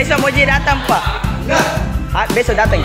Besok Moji datang, Pak. Besok datang.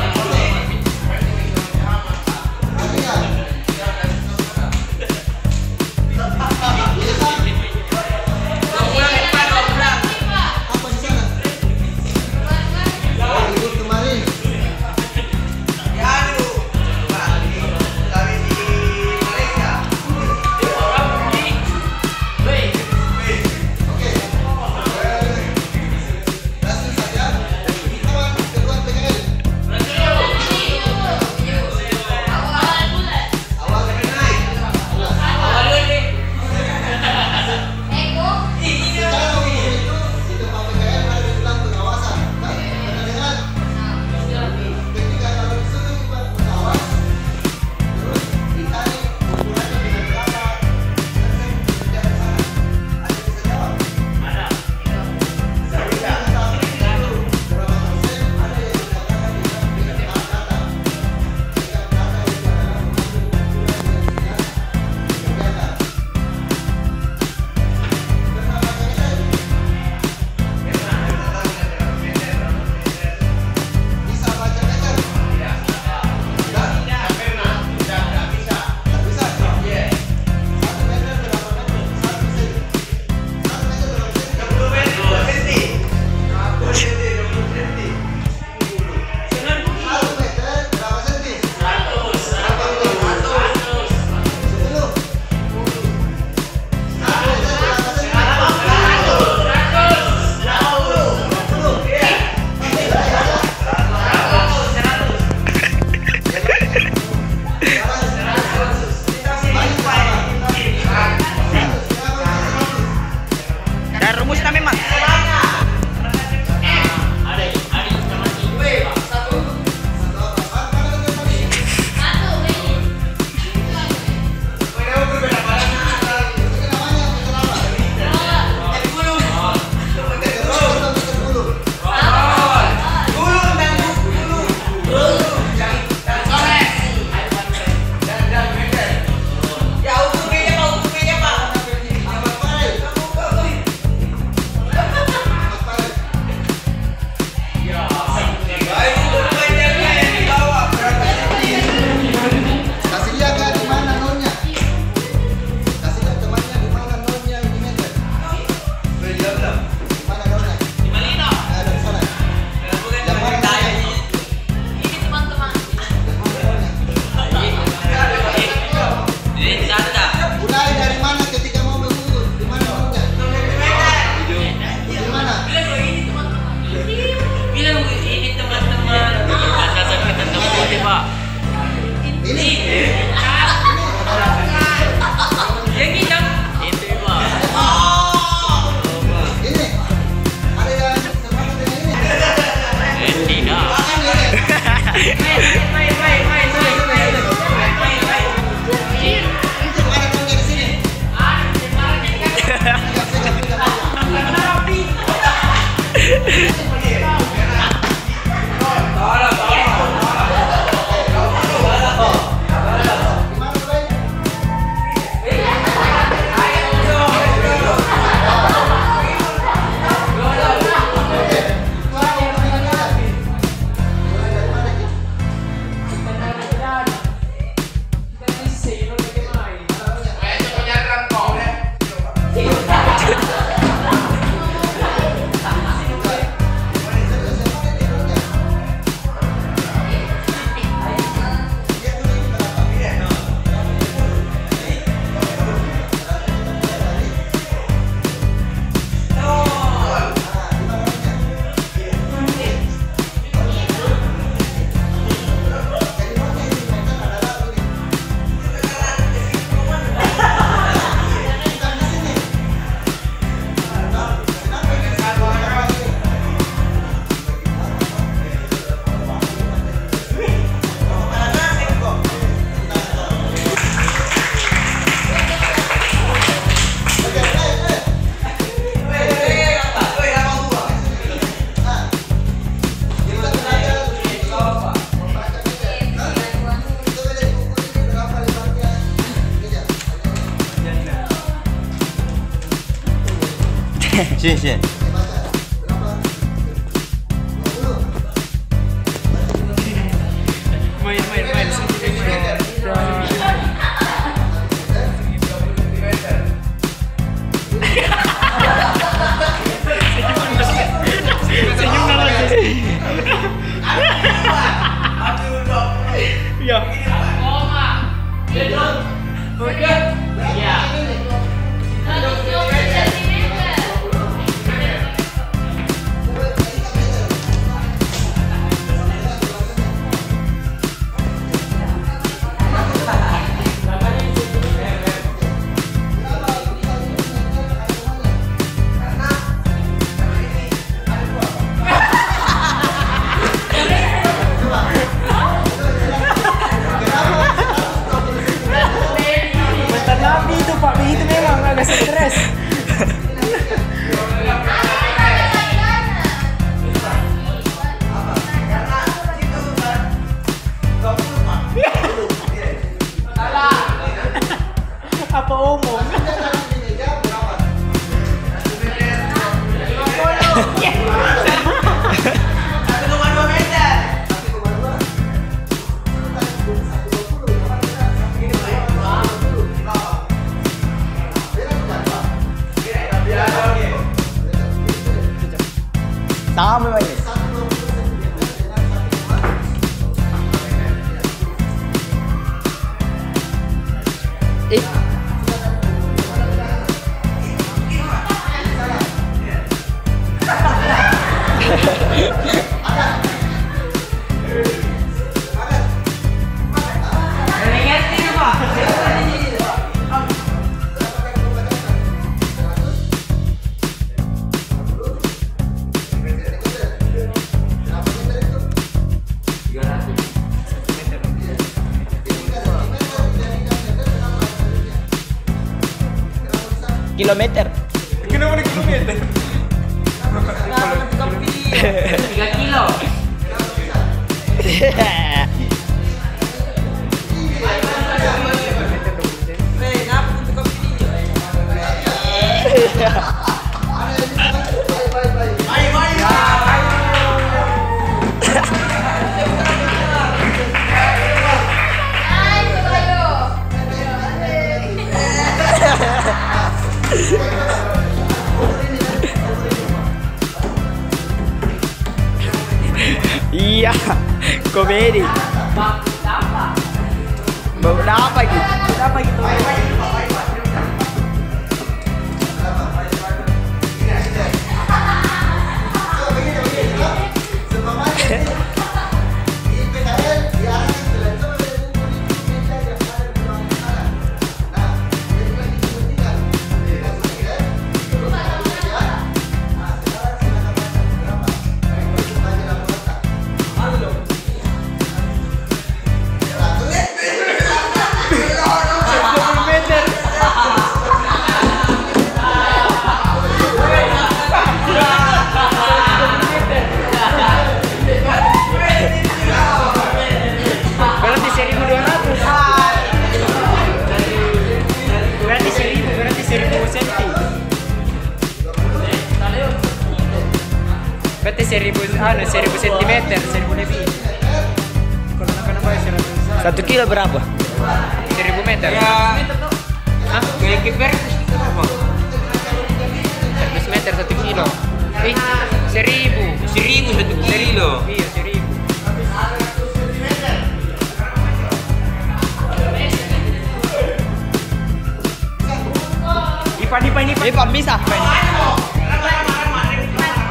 谢谢。Sama memang ini. Kilometer. Kenapa nih kilometer? 3 kilo. Iya, komedi. Mau apa gitu? Apa gitu? Berarti 1000 sentimeter, 1000 lebih. Kalau nak bayar 100. 1 kilo berapa? 1000 meter. Ya. Hah? Kayak kiper apa? 100 meter 1 kilo. 1000. 1000 1 kilo. Iya, 1000. Ipan bisa.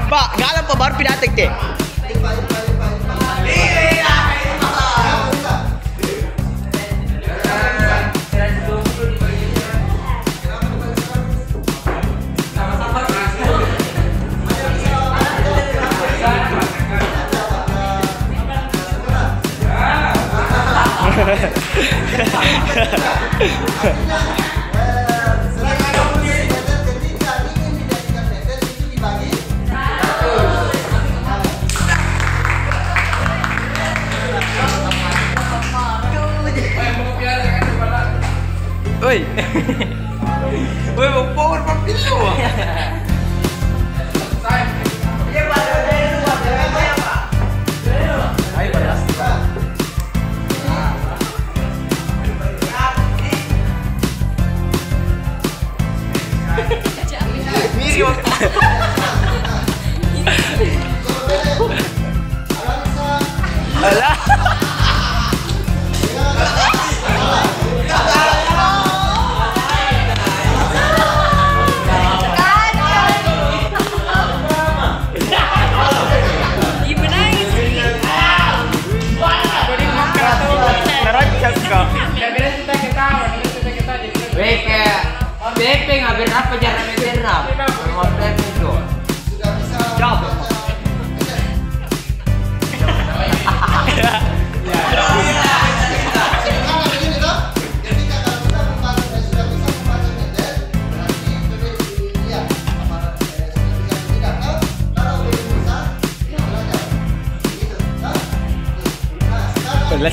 Pak, galang pa baru pinatik teh. Oi. Woi, mau power papilo. Alah. BP nggak berapa jarak meternya? Ngomong itu. Coba.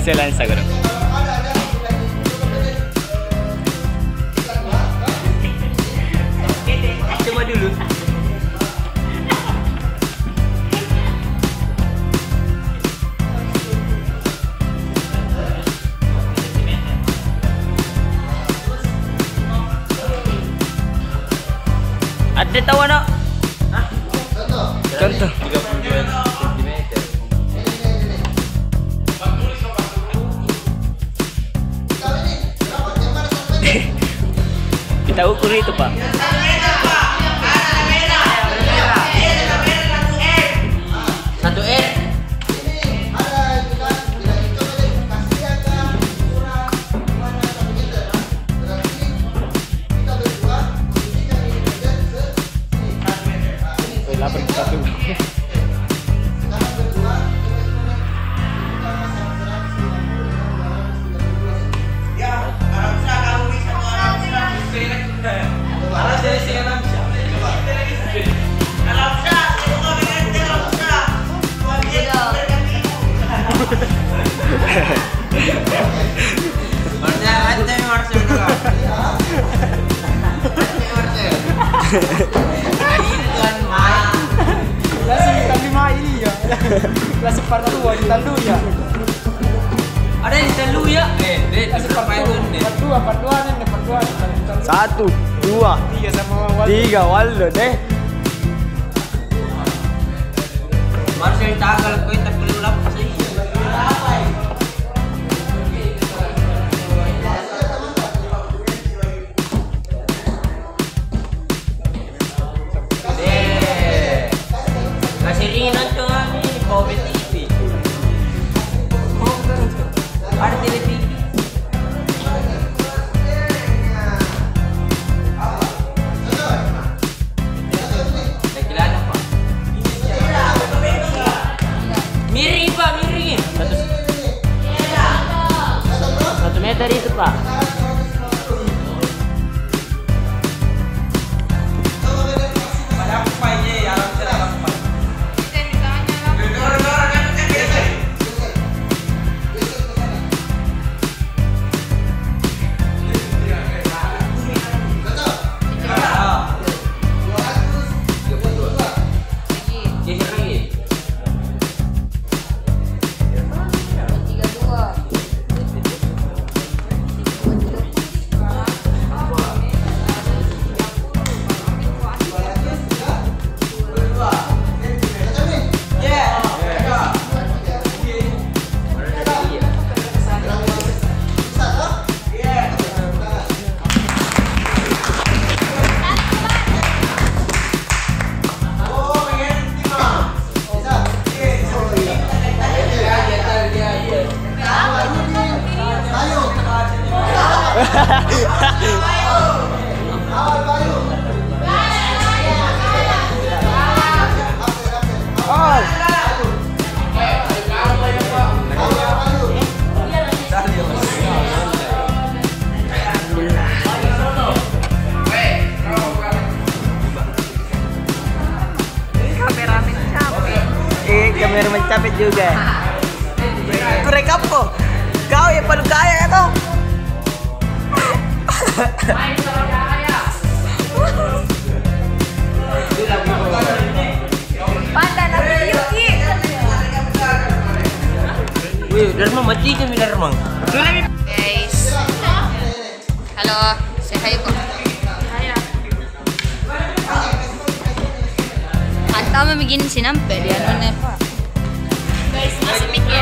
Jalan sekarang. Coba dulu. Ada tahu anak? Contoh. 30. Kita ukur itu, Pak. Satu R. Lapar kita tuh. Kelas 42 di Tandu ya. Ada yang selalu ya? Kelas 42 nih, 42. 1, 2, 3 sama Waldo. 3, Waldo deh. Baru saya tagal ko ito kulit ulam kasi. Kasi rin ito nga ni Bobby TV. Ada TV. Nagkilala pa. Miring Pak, miring. 1 meter itu, Pak. Kamera mencapek juga. Itu rekap kok. Kau yang paling kaya ya toh. Pandan aku Yuki. Wih, Dharma mati kami Dharma. Guys. Halo, say hi ko. Kanta mo begin sinampe di ano na pa. Guys, nasa mikir.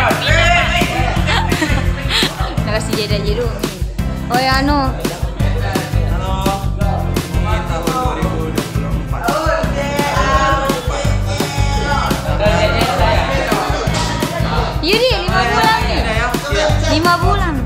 Nakasi jeda jiru. Oh ya ano. Yudi, 5 bulan nih. 5 bulan.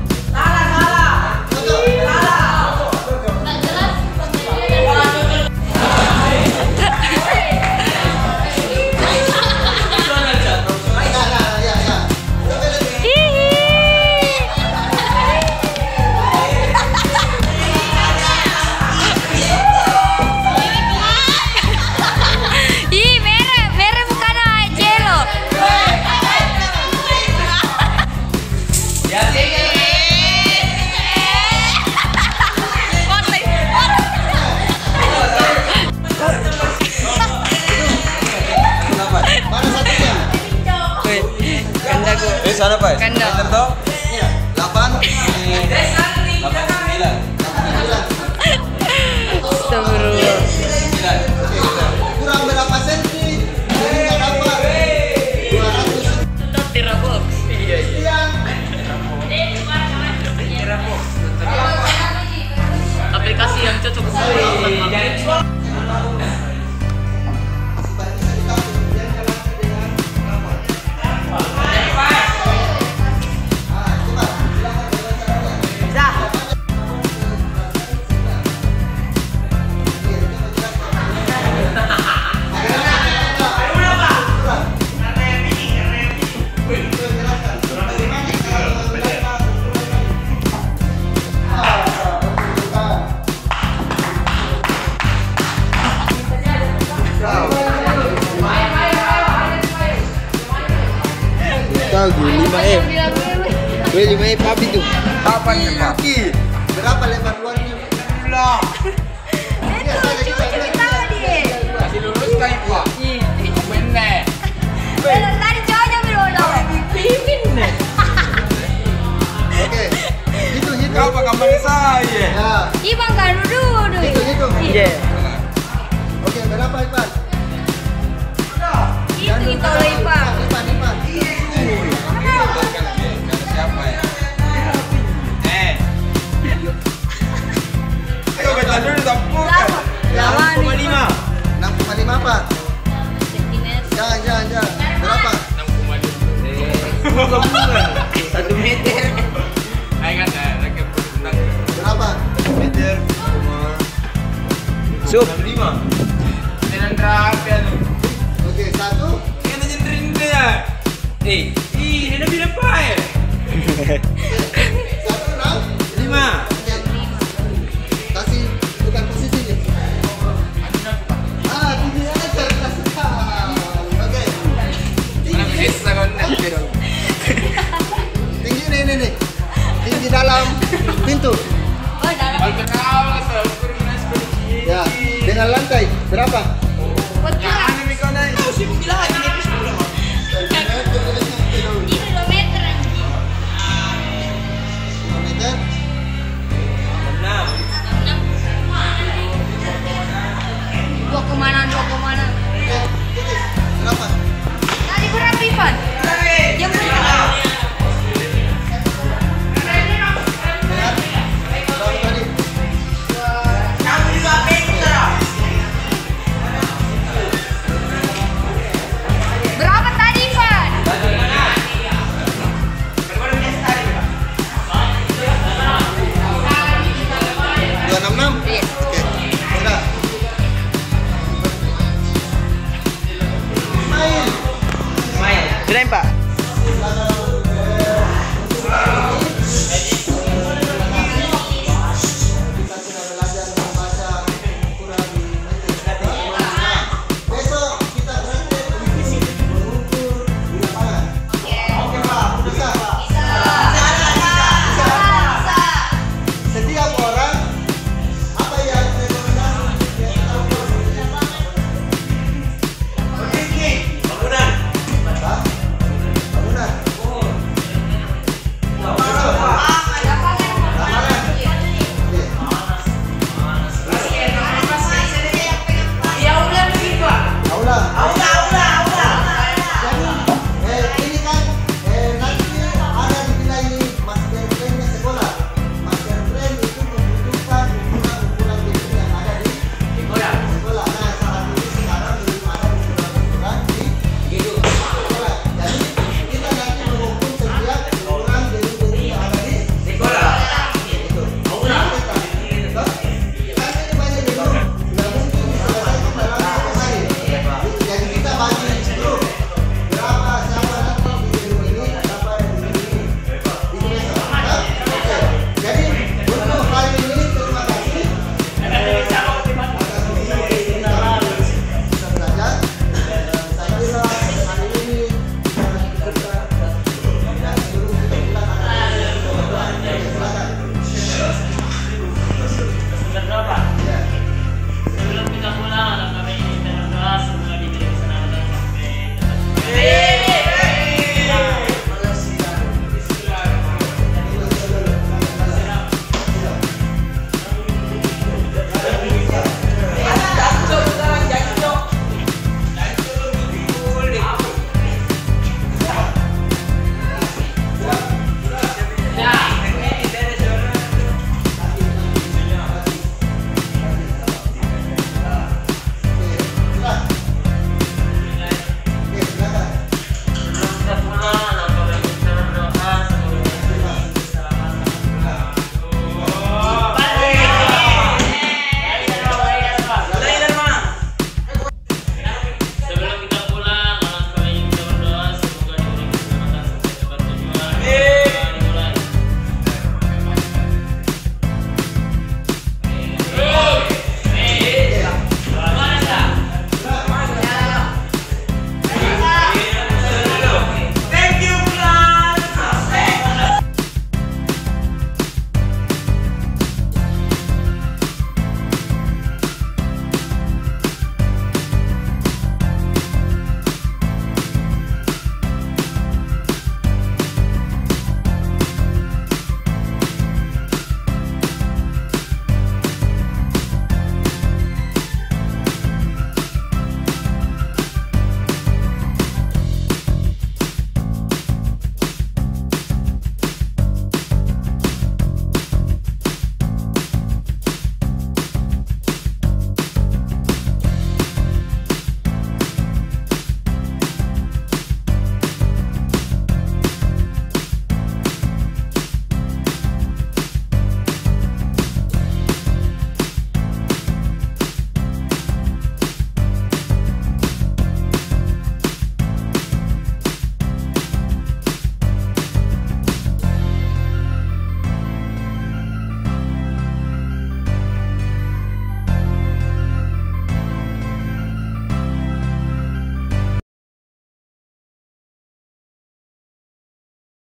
Sana Pak? Kanda. Meter toh? 8 Astagfirullah. Kurang berapa senti? Jadi nggak dapat. 200. Tirabox. Iya. Aplikasi yang cocok. tahu gue 5M. Gue 5M apa itu? Kapan ya, Pak? Berapa lebar luarnya? Lah. Cuma tahu dia. Kasih lurus kali, Pak. Bener. Tadi cowoknya berolah. Oke. Hitung. Kau apa kabar saya? Ya. Ibang kan dulu. Hitung. Iya. Oke, berapa Ipan? Itu oleh Ibang. Ipan. Siapa ya? Ayo baca dulu tampuk. 6,5 apa? Sentimeter. Jangan. Berapa? 1 meter. Ayo kan, lagi bertentang. Berapa? Meter. Sup. 5. Dengan rapi anu. Oke, 1. Kan aja rindu ya. Ini bilang apa ya? 1, 6. 5. Oke. Kasih bukan posisi nih. Tinggi aja kasih. Oke. Mana bisa kau net pero. Tinggi nih. Tinggi dalam pintu. Oh, dalam. Kalau kau asal ukur seperti Ya, dengan lantai berapa? Buat Ya, kurang. anu kau naik. Oh, sibuk gila lagi nih sepuluh. Ini 2 meter anjing. Meter. 6. 2,6. Berapa? Tadi berapa Ivan? Yang berapa? Berapa tadi? Berapa tadi Ivan? 266? Iya. Oke. Sudah. Sudah, Pak.